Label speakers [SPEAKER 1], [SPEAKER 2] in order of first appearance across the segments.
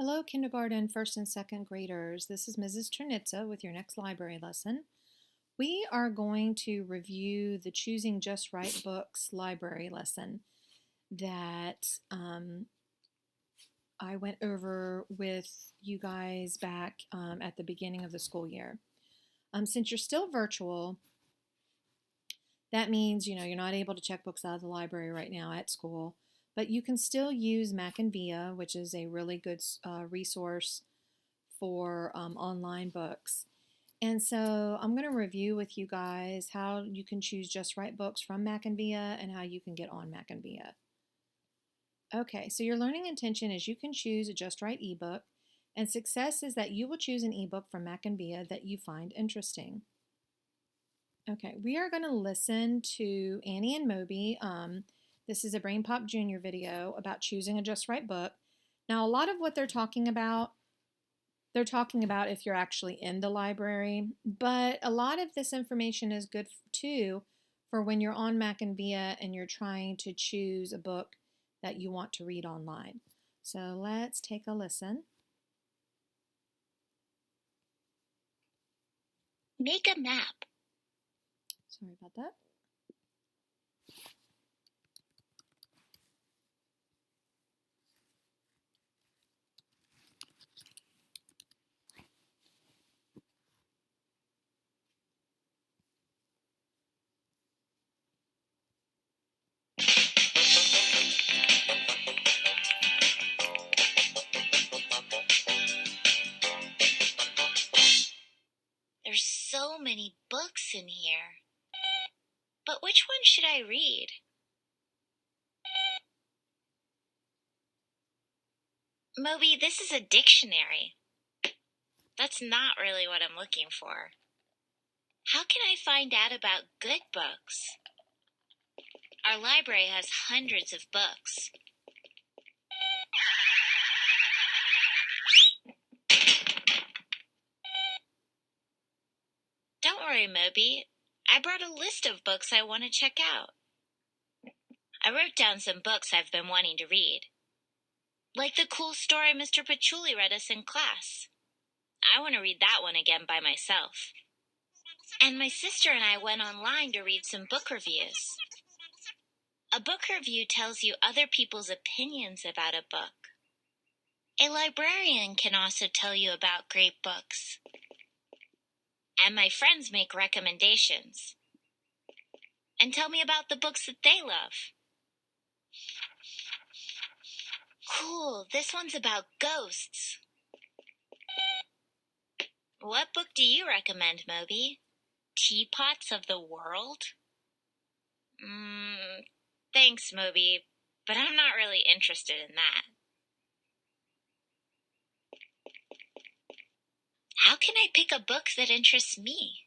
[SPEAKER 1] Hello, kindergarten, first and second graders. This is Mrs. Trinitza with your next library lesson. We are going to review the Choosing Just Right Books library lesson that I went over with you guys back at the beginning of the school year. Since you're still virtual, that means you're not able to check books out of the library right now at school, but you can still use Mac and Via, which is a really good resource for online books. And so I'm going to review with you guys how you can choose Just Right books from Mac and Via and how you can get on Mac and Via. Okay, so your learning intention is you can choose a Just Right ebook, and success is that you will choose an ebook from Mac and Via that you find interesting. Okay, we are going to listen to Annie and Moby. This is a Brainpop Junior video about choosing a Just Right book. Now, a lot of what they're talking about if you're actually in the library, but a lot of this information is good too for when you're on Mac and Via and you're trying to choose a book that you want to read online. So let's take a listen.
[SPEAKER 2] Make a map.
[SPEAKER 1] Sorry about that.
[SPEAKER 2] There's so many books in here. But which one should I read? Moby, this is a dictionary. That's not really what I'm looking for. How can I find out about good books? Our library has hundreds of books. Don't worry, Moby. I brought a list of books I want to check out. I wrote down some books I've been wanting to read. Like the cool story Mr. Patchouli read us in class. I want to read that one again by myself. And my sister and I went online to read some book reviews. A book review tells you other people's opinions about a book. A librarian can also tell you about great books. And my friends make recommendations and tell me about the books that they love. Cool, this one's about ghosts. What book do you recommend, Moby? Teapots of the World? Thanks, Moby, but I'm not really interested in that. How can I pick a book that interests me?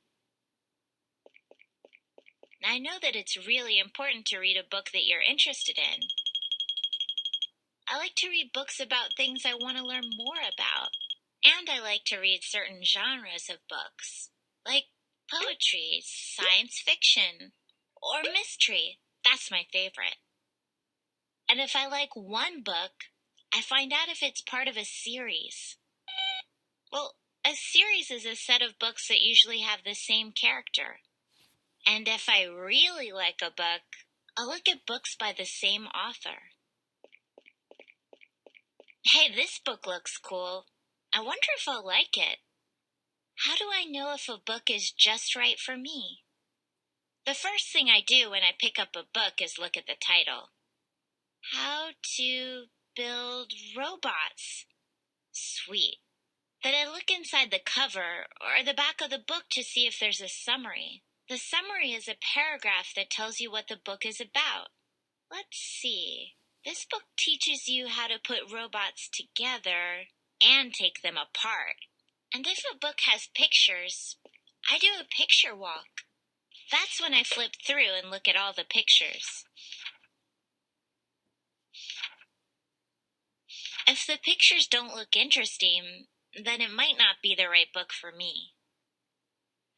[SPEAKER 2] I know that it's really important to read a book that you're interested in. I like to read books about things I want to learn more about. And I like to read certain genres of books, like poetry, science fiction, or mystery. That's my favorite. And if I like one book, I find out if it's part of a series. Well, a series is a set of books that usually have the same character. And if I really like a book, I'll look at books by the same author. Hey, this book looks cool. I wonder if I'll like it. How do I know if a book is just right for me? The first thing I do when I pick up a book is look at the title. How to Build Robots. Sweet. Then I look inside the cover or the back of the book to see if there's a summary. The summary is a paragraph that tells you what the book is about. Let's see. This book teaches you how to put robots together and take them apart. And if a book has pictures, I do a picture walk. That's when I flip through and look at all the pictures. If the pictures don't look interesting, then it might not be the right book for me.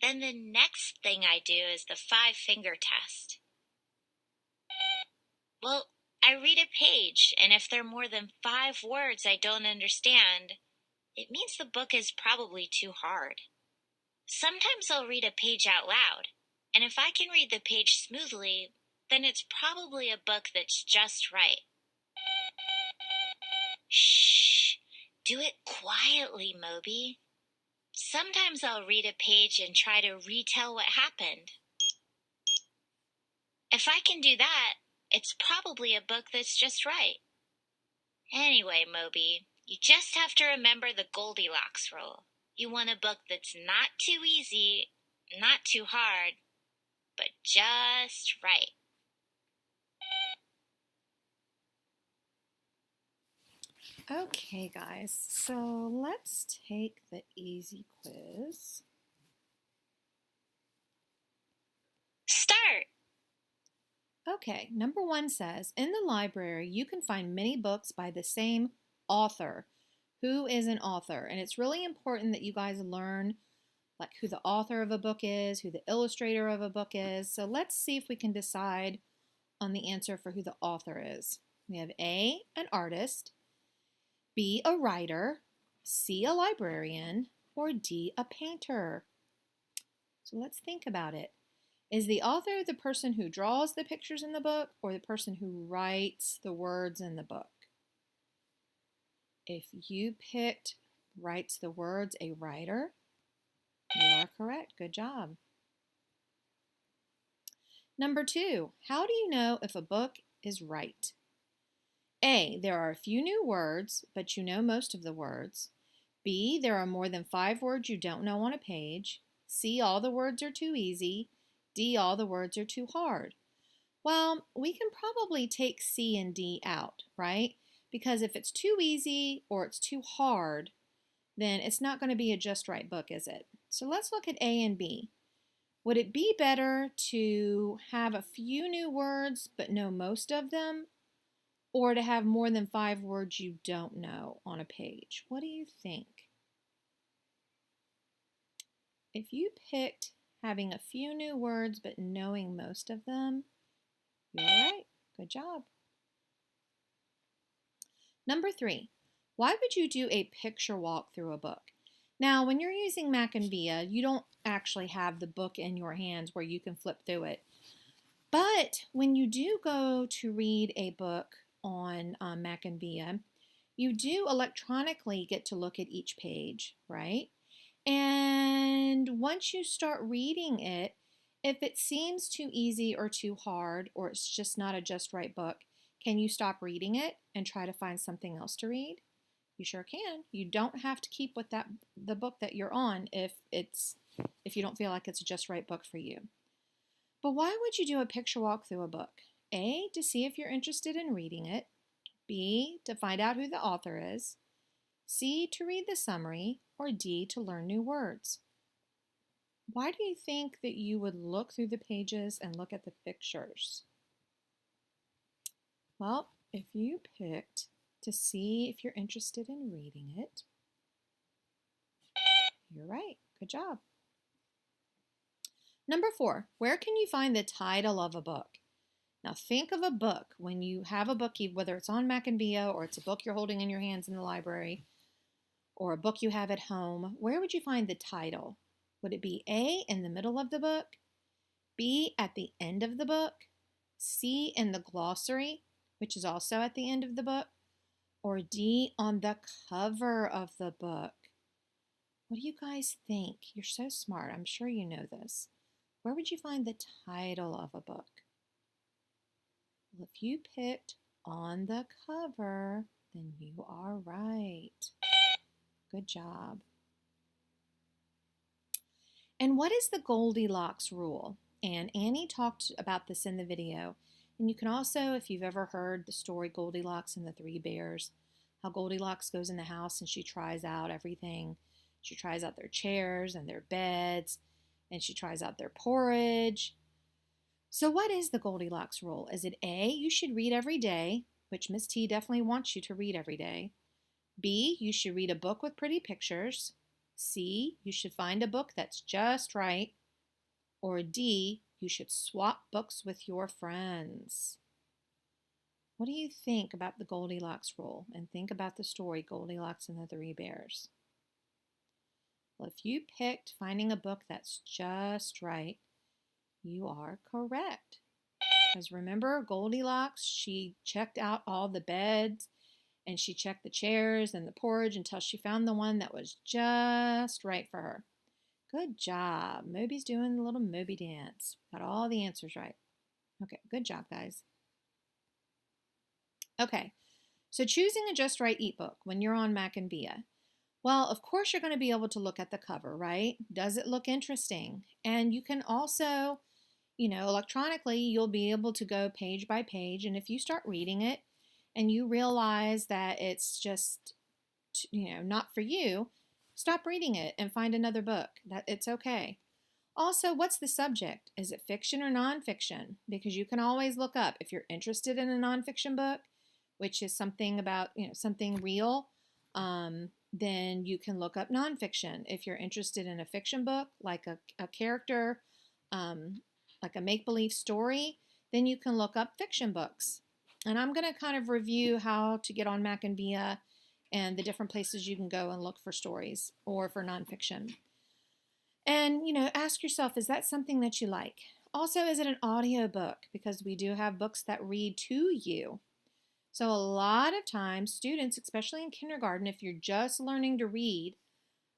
[SPEAKER 2] Then the next thing I do is the 5-finger test. Well, I read a page, and if there are more than 5 words I don't understand, it means the book is probably too hard. Sometimes I'll read a page out loud, and if I can read the page smoothly, then it's probably a book that's just right. Shh! Do it quietly, Moby. Sometimes I'll read a page and try to retell what happened. If I can do that, it's probably a book that's just right. Anyway, Moby, you just have to remember the Goldilocks rule. You want a book that's not too easy, not too hard, but just right.
[SPEAKER 1] Okay, guys, so let's take the easy quiz.
[SPEAKER 2] Start!
[SPEAKER 1] Okay, number 1 says, in the library, you can find many books by the same author. Who is an author? And it's really important that you guys learn like who the author of a book is, who the illustrator of a book is. So let's see if we can decide on the answer for who the author is. We have A, an artist, B, a writer, C, a librarian, or D, a painter. So let's think about it. Is the author the person who draws the pictures in the book or the person who writes the words in the book? If you picked writes the words, a writer, you are correct. Good job. Number 2, how do you know if a book is right? A, there are a few new words, but you know most of the words. B, there are more than 5 words you don't know on a page. C, all the words are too easy. D, all the words are too hard. Well, we can probably take C and D out, right? Because if it's too easy or it's too hard, then it's not going to be a just right book, is it? So let's look at A and B. Would it be better to have a few new words but know most of them, or to have more than 5 words you don't know on a page? What do you think? If you picked having a few new words but knowing most of them, you're right. Good job. Number 3, why would you do a picture walk through a book? Now, when you're using Mac and Via, you don't actually have the book in your hands where you can flip through it. But when you do go to read a book on Mac and Via, you do electronically get to look at each page, right? And once you start reading it, if it seems too easy or too hard, or it's just not a just right book, can you stop reading it and try to find something else to read? You sure can. You don't have to keep with the book that you're on if you don't feel like it's a just right book for you. But why would you do a picture walk through a book? A, to see if you're interested in reading it. B, to find out who the author is. C, to read the summary. Or D, to learn new words. Why do you think that you would look through the pages and look at the pictures? Well, if you picked to see if you're interested in reading it, you're right. Good job. Number 4, where can you find the title of a book? Now think of a book. When you have a book, whether it's on Mac and Via or it's a book you're holding in your hands in the library or a book you have at home, where would you find the title? Would it be A, in the middle of the book, B, at the end of the book, C, in the glossary, which is also at the end of the book, or D, on the cover of the book? What do you guys think? You're so smart. I'm sure you know this. Where would you find the title of a book? Well, if you picked on the cover, then you are right. Good job. And what is the Goldilocks rule? And Annie talked about this in the video. And you can also, if you've ever heard the story Goldilocks and the Three Bears, how Goldilocks goes in the house and she tries out everything. She tries out their chairs and their beds, and she tries out their porridge. So what is the Goldilocks rule? Is it A, you should read every day, which Miss T definitely wants you to read every day. B, you should read a book with pretty pictures. C, you should find a book that's just right. Or D, you should swap books with your friends. What do you think about the Goldilocks rule? And think about the story, Goldilocks and the Three Bears. Well, if you picked finding a book that's just right, you are correct. Because remember, Goldilocks, she checked out all the beds and she checked the chairs and the porridge until she found the one that was just right for her. Good job. Moby's doing the little Moby dance. Got all the answers right. Okay, good job, guys. Okay, so choosing a just right ebook when you're on Mac and Via. Well, of course, you're going to be able to look at the cover, right? Does it look interesting? And you can also, electronically, you'll be able to go page by page. And if you start reading it and you realize that it's just, not for you, stop reading it and find another book. That it's okay. Also, what's the subject? Is it fiction or nonfiction? Because you can always look up if you're interested in a nonfiction book, which is something about, something real. Then you can look up nonfiction. If you're interested in a fiction book, like a character, like a make-believe story, then you can look up fiction books. And I'm going to kind of review how to get on Mac and Via and the different places you can go and look for stories or for nonfiction. And, ask yourself, is that something that you like? Also, is it an audiobook? Because we do have books that read to you. So a lot of times, students, especially in kindergarten, if you're just learning to read,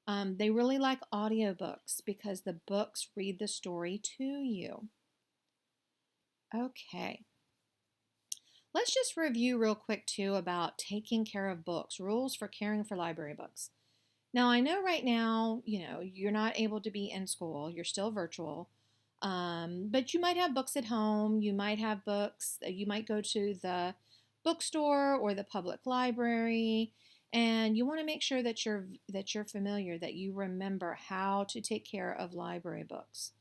[SPEAKER 1] they really like audiobooks because the books read the story to you. Okay. Let's just review real quick, too, about taking care of books, rules for caring for library books. Now, I know right now, you're not able to be in school. You're still virtual. But you might have books at home. You might have books. You might go to the bookstore or the public library, and you want to make sure that you're familiar, that you remember how to take care of library books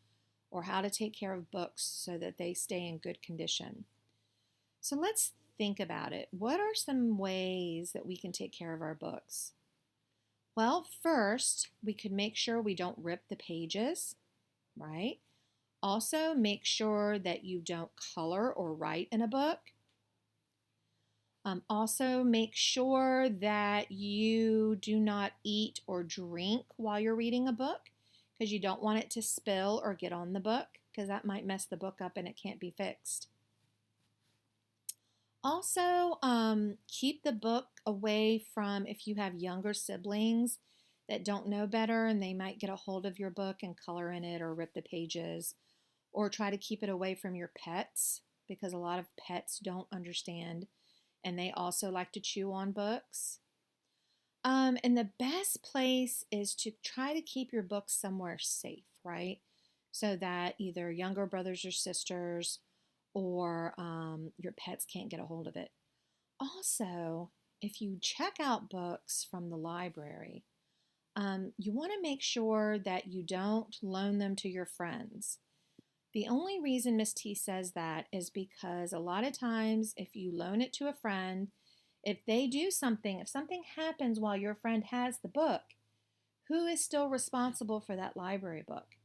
[SPEAKER 1] or how to take care of books so that they stay in good condition. So let's think about it. What are some ways that we can take care of our books? Well, first, we could make sure we don't rip the pages, right? Also, make sure that you don't color or write in a book. Also, make sure that you do not eat or drink while you're reading a book because you don't want it to spill or get on the book because that might mess the book up and it can't be fixed. Also, keep the book away from if you have younger siblings that don't know better and they might get a hold of your book and color in it or rip the pages, or try to keep it away from your pets because a lot of pets don't understand and they also like to chew on books. And the best place is to try to keep your books somewhere safe, right? So that either younger brothers or sisters or your pets can't get a hold of it. Also, if you check out books from the library, you want to make sure that you don't loan them to your friends. The only reason Miss T says that is because a lot of times if you loan it to a friend, if they do something, if something happens while your friend has the book, who is still responsible for that library book?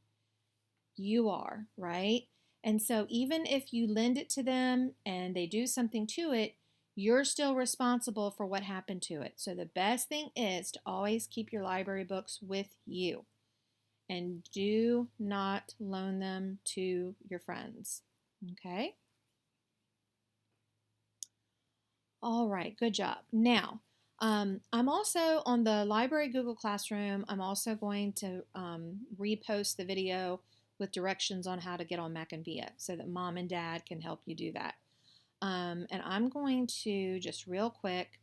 [SPEAKER 1] You are, right? And so even if you lend it to them and they do something to it, you're still responsible for what happened to it. So the best thing is to always keep your library books with you. And do not loan them to your friends. Okay? All right, good job. Now, I'm also on the library Google Classroom. I'm also going to repost the video with directions on how to get on Mac and Via so that mom and dad can help you do that. And I'm going to just real quick,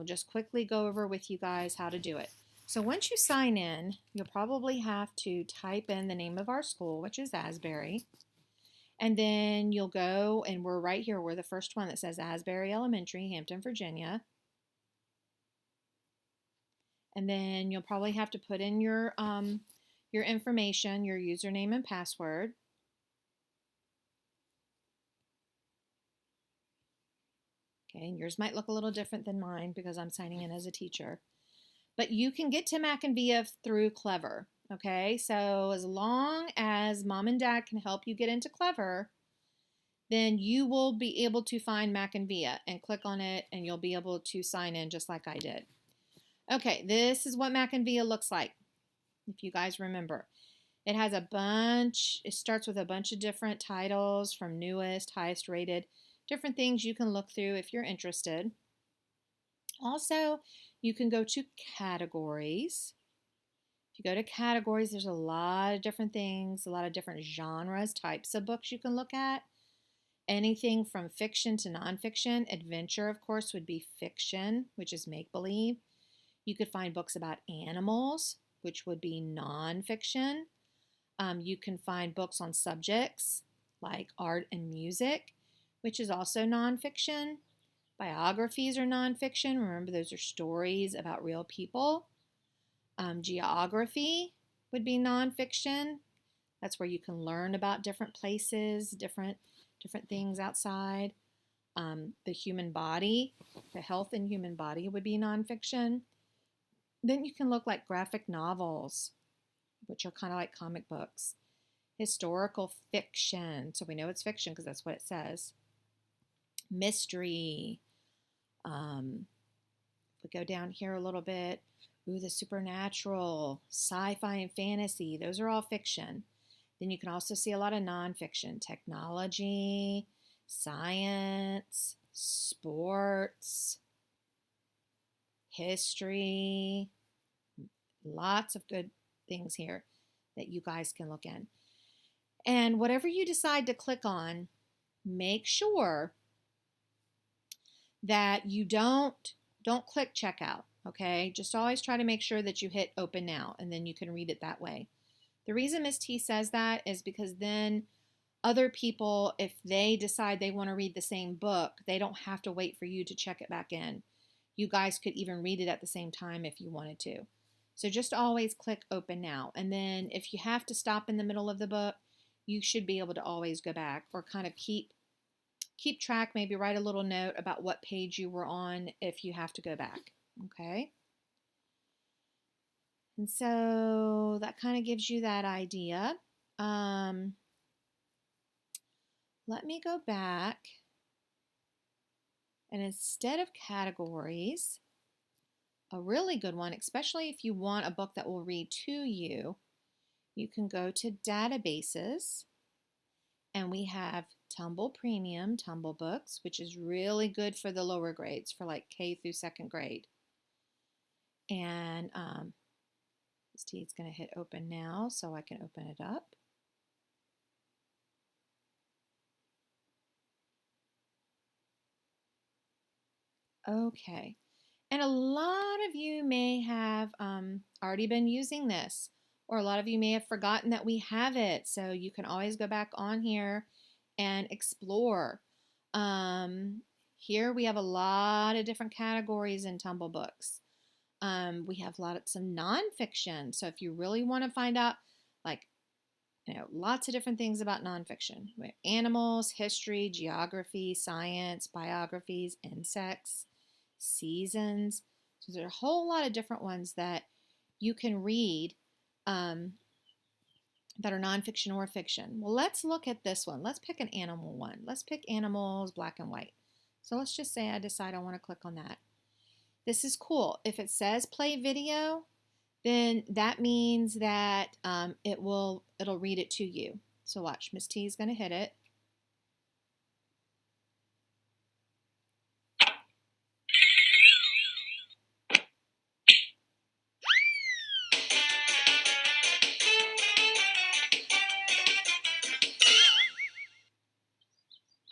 [SPEAKER 1] just quickly go over with you guys how to do it. So once you sign in, you'll probably have to type in the name of our school, which is Asbury. And then you'll go, and we're right here. We're the first one that says Asbury Elementary, Hampton, Virginia. And then you'll probably have to put in your information, your username and password. Okay, and yours might look a little different than mine because I'm signing in as a teacher. But you can get to Mac and Via through Clever, okay? So as long as mom and dad can help you get into Clever, then you will be able to find Mackinvia and click on it, and you'll be able to sign in just like I did. Okay, this is what Mackinvia looks like, if you guys remember. It has it starts with a bunch of different titles from newest, highest rated, different things you can look through if you're interested. Also, you can go to categories. If you go to categories, there's a lot of different things, a lot of different genres, types of books you can look at. Anything from fiction to nonfiction. Adventure, of course, would be fiction, which is make-believe. You could find books about animals, which would be nonfiction. You can find books on subjects like art and music, which is also nonfiction. Biographies are nonfiction. Remember, those are stories about real people. Geography would be nonfiction. That's where you can learn about different places, different things outside. The human body, the health and human body would be nonfiction. Then you can look like graphic novels, which are kind of like comic books. Historical fiction, so we know it's fiction because that's what it says. Mystery. If we go down here a little bit, the supernatural, sci-fi and fantasy, those are all fiction. Then you can also see a lot of nonfiction, technology, science, sports, history, lots of good things here that you guys can look in. And whatever you decide to click on, make sure that you don't click checkout, okay? Just always try to make sure that you hit open now, and then you can read it that way. The reason Miss T says that is because then other people, if they decide they want to read the same book, they don't have to wait for you to check it back in. You guys could even read it at the same time if you wanted to. So just always click open now. And then if you have to stop in the middle of the book, you should be able to always go back or kind of keep track, maybe write a little note about what page you were on if you have to go back, okay? And so that kind of gives you that idea. Let me go back, and instead of categories, a really good one, especially if you want a book that will read to you, you can go to databases, and we have Tumble Premium, Tumble Books, which is really good for the lower grades, for like K through second grade. And Ms. T is going to hit open now so I can open it up. Okay. And a lot of you may have already been using this, or a lot of you may have forgotten that we have it. So you can always go back on here and explore. Here we have a lot of different categories in Tumble Books. We have lots of nonfiction. So if you really want to find out, like, lots of different things about nonfiction. We have animals, history, geography, science, biographies, insects, seasons. So there's a whole lot of different ones that you can read that are nonfiction or fiction. Well, let's look at this one. Let's pick an animal one. Let's pick animals, black and white. So let's just say I decide I want to click on that. This is cool. If it says play video, then that means that it'll read it to you. So watch, Miss T is going to hit it.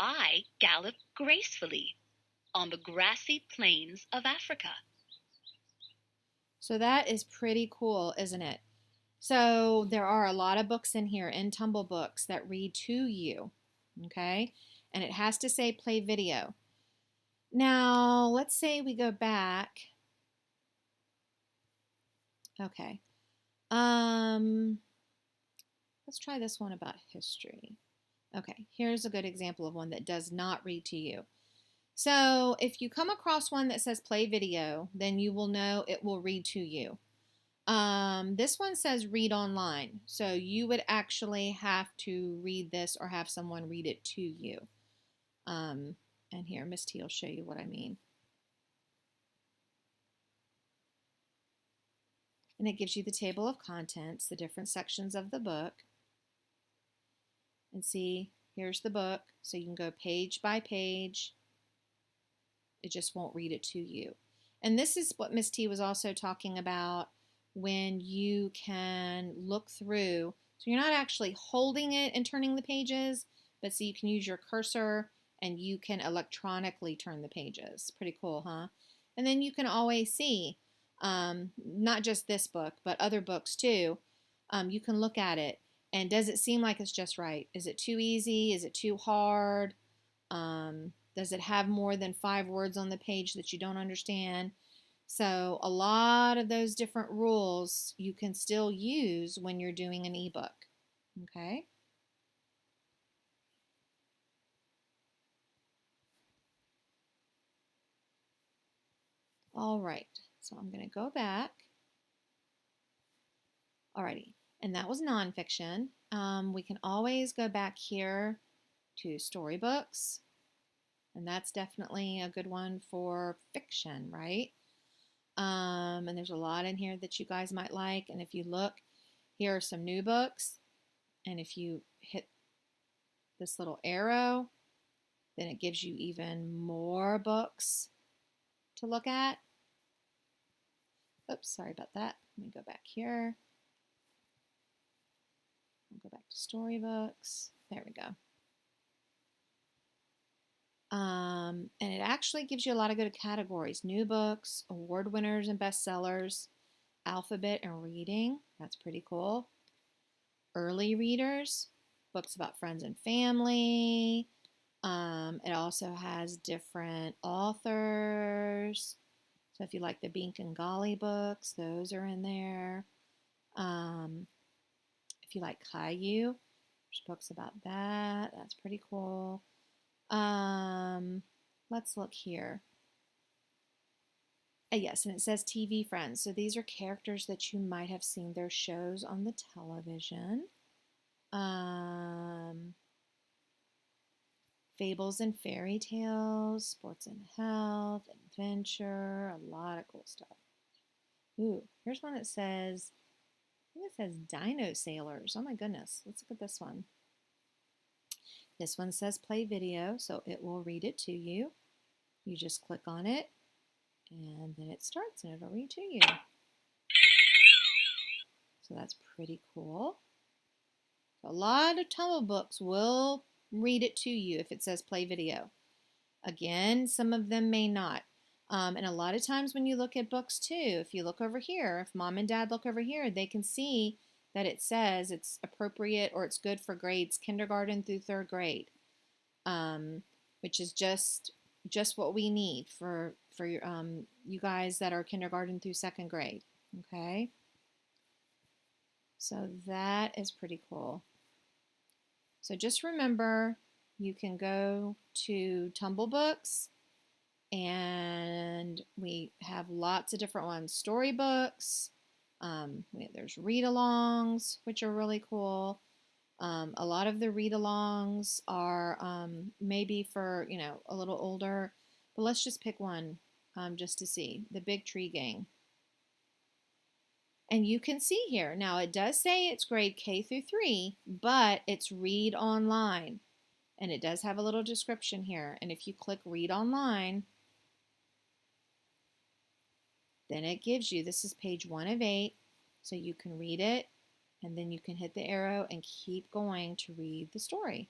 [SPEAKER 3] I gallop gracefully on the grassy plains of Africa.
[SPEAKER 1] So that is pretty cool, isn't it? So there are a lot of books in here in Tumble Books that read to you, okay? And it has to say play video. Now, let's say we go back. Okay. Let's try this one about history. Okay, here's a good example of one that does not read to you. So if you come across one that says play video, then you will know it will read to you. This one says read online. So you would actually have to read this or have someone read it to you. And here, Miss T will show you what I mean. And it gives you the table of contents, the different sections of the book. And see, here's the book. So you can go page by page. It just won't read it to you. And this is what Miss T was also talking about when you can look through. So you're not actually holding it and turning the pages, but so you can use your cursor and you can electronically turn the pages. Pretty cool, huh? And then you can always see, not just this book, but other books too. You can look at it, and does it seem like it's just right? Is it too easy? Is it too hard? Does it have more than 5 words on the page that you don't understand? So a lot of those different rules you can still use when you're doing an ebook. Okay? All right, so I'm going to go back. Alrighty, and that was nonfiction. We can always go back here to storybooks, and that's definitely a good one for fiction, right? And there's a lot in here that you guys might like. And if you look, here are some new books. And if you hit this little arrow, then it gives you even more books to look at. Oops, sorry about that. Let me go back here. I'll go back to storybooks. There we go. And it actually gives you a lot of good categories. New books, award winners and bestsellers, alphabet and reading. That's pretty cool. Early readers, books about friends and family. It also has different authors. So if you like the Bink and Golly books, those are in there. If you like Caillou, there's books about that. That's pretty cool. Let's look here. Yes, and it says TV Friends. So these are characters that you might have seen their shows on the television. Fables and fairy tales, sports and health, adventure, a lot of cool stuff. Ooh, here's one that says, I think it says Dino Sailors. Oh my goodness, let's look at this one. This one says play video, so it will read it to you. You just click on it, and then it starts, and it'll read to you. So that's pretty cool. So a lot of Tumble books will read it to you if it says play video. Again, some of them may not. And a lot of times when you look at books too, if you look over here, if mom and dad look over here, they can see that it says it's appropriate or it's good for grades kindergarten through 3rd grade, which is just what we need for your, you guys that are kindergarten through 2nd grade. Okay, so that is pretty cool. So just remember, you can go to Tumble Books, and we have lots of different ones. Storybooks, there's read-alongs, which are really cool. A lot of the read-alongs are maybe for, a little older, but let's just pick one just to see. The Big Tree Gang. And you can see here, now it does say it's grade K through 3, but it's read online. And it does have a little description here. And if you click read online, then it gives you, this is page 1 of 8, so you can read it, and then you can hit the arrow and keep going to read the story.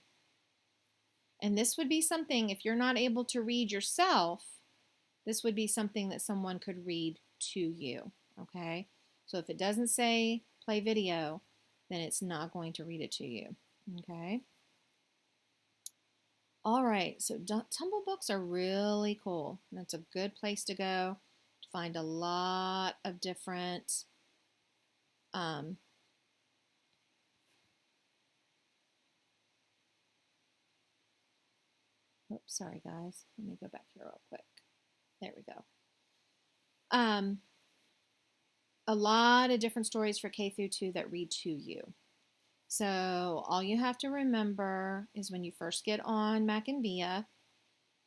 [SPEAKER 1] And this would be something, if you're not able to read yourself, this would be something that someone could read to you, okay? So if it doesn't say play video, then it's not going to read it to you, okay? All right, so Tumble books are really cool. That's a good place to go to find a lot of different oops, sorry guys. Let me go back here real quick. There we go. A lot of different stories for K through 2 that read to you. So all you have to remember is when you first get on Mac and Via,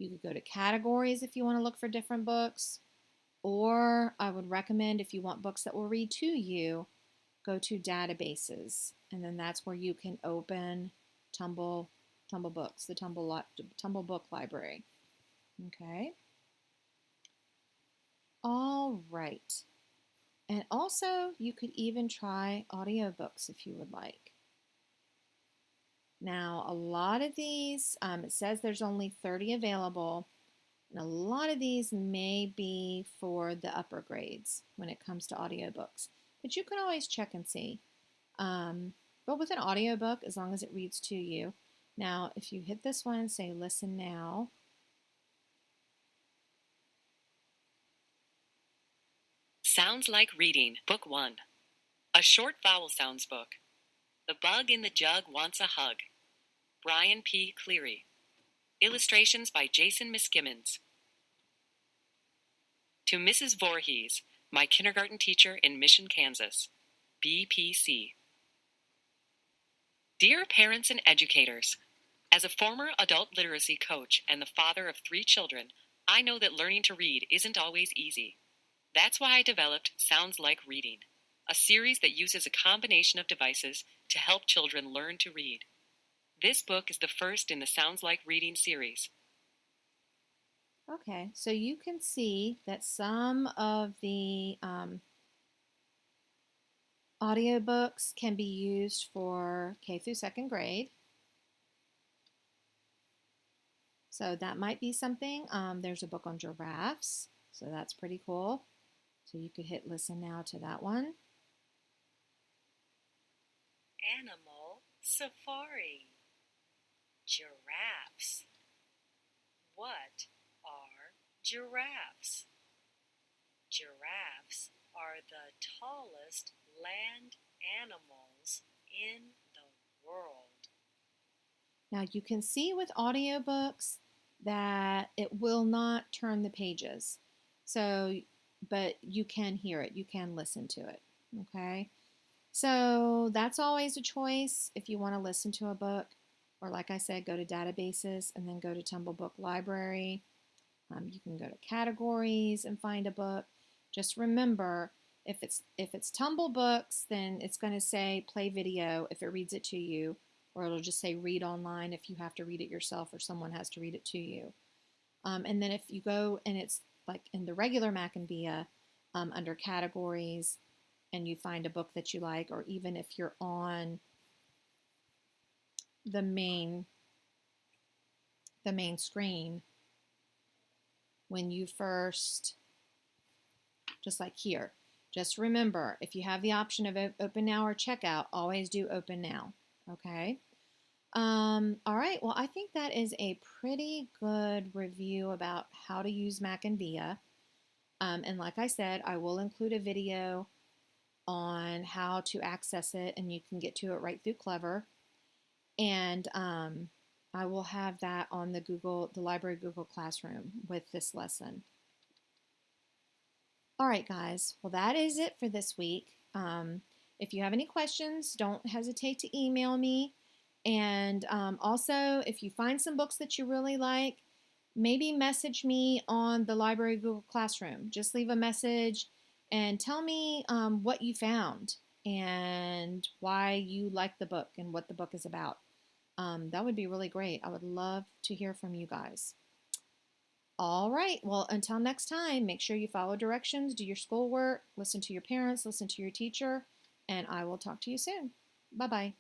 [SPEAKER 1] You could go to categories if you want to look for different books. Or I would recommend, if you want books that will read to you, go to databases. And then that's where you can open Tumble Books, the Tumblebook Library. Okay. All right. And also, you could even try audiobooks if you would like. Now, a lot of these, it says there's only 30 available, and a lot of these may be for the upper grades when it comes to audiobooks. But you can always check and see. But with an audiobook, as long as it reads to you. Now, if you hit this one and say listen now,
[SPEAKER 4] Sounds Like Reading, Book 1. A short vowel sounds book. The Bug in the Jug Wants a Hug. Brian P. Cleary. Illustrations by Jason Miskimmins. To Mrs. Voorhees, my kindergarten teacher in Mission, Kansas. BPC. Dear parents and educators, as a former adult literacy coach and the father of 3 children, I know that learning to read isn't always easy. That's why I developed Sounds Like Reading, a series that uses a combination of devices to help children learn to read. This book is the first in the Sounds Like Reading series.
[SPEAKER 1] okay, so you can see that some of the audiobooks can be used for K through 2nd grade. So that might be something. There's a book on giraffes, so that's pretty cool. So you could hit listen now to that one.
[SPEAKER 4] Animal Safari. Giraffes. What are giraffes? Giraffes are the tallest land animals in the world.
[SPEAKER 1] Now you can see with audiobooks that it will not turn the pages. So, but you can hear it, you can listen to it. Okay. So that's always a choice if you want to listen to a book, or like I said, go to databases and then go to Tumblebook Library. You can go to categories and find a book. Just remember, if it's Tumble Books, then it's going to say play video if it reads it to you, or it'll just say read online if you have to read it yourself or someone has to read it to you. And then if you go and it's like in the regular Mackinvia under categories, and you find a book that you like, or even if you're on the main screen, when you first, just like here, just remember, if you have the option of open now or checkout, always do open now. Okay. All right. Well, I think that is a pretty good review about how to use Mackinvia. And like I said, I will include a video on how to access it, and you can get to it right through Clever. And I will have that on the library Google Classroom with this lesson. All right, guys. Well, that is it for this week. If you have any questions, don't hesitate to email me. And also, if you find some books that you really like, maybe message me on the library Google Classroom. Just leave a message and tell me what you found and why you like the book and what the book is about. That would be really great. I would love to hear from you guys. All right. Well, until next time, make sure you follow directions, do your schoolwork, listen to your parents, listen to your teacher, and I will talk to you soon. Bye-bye.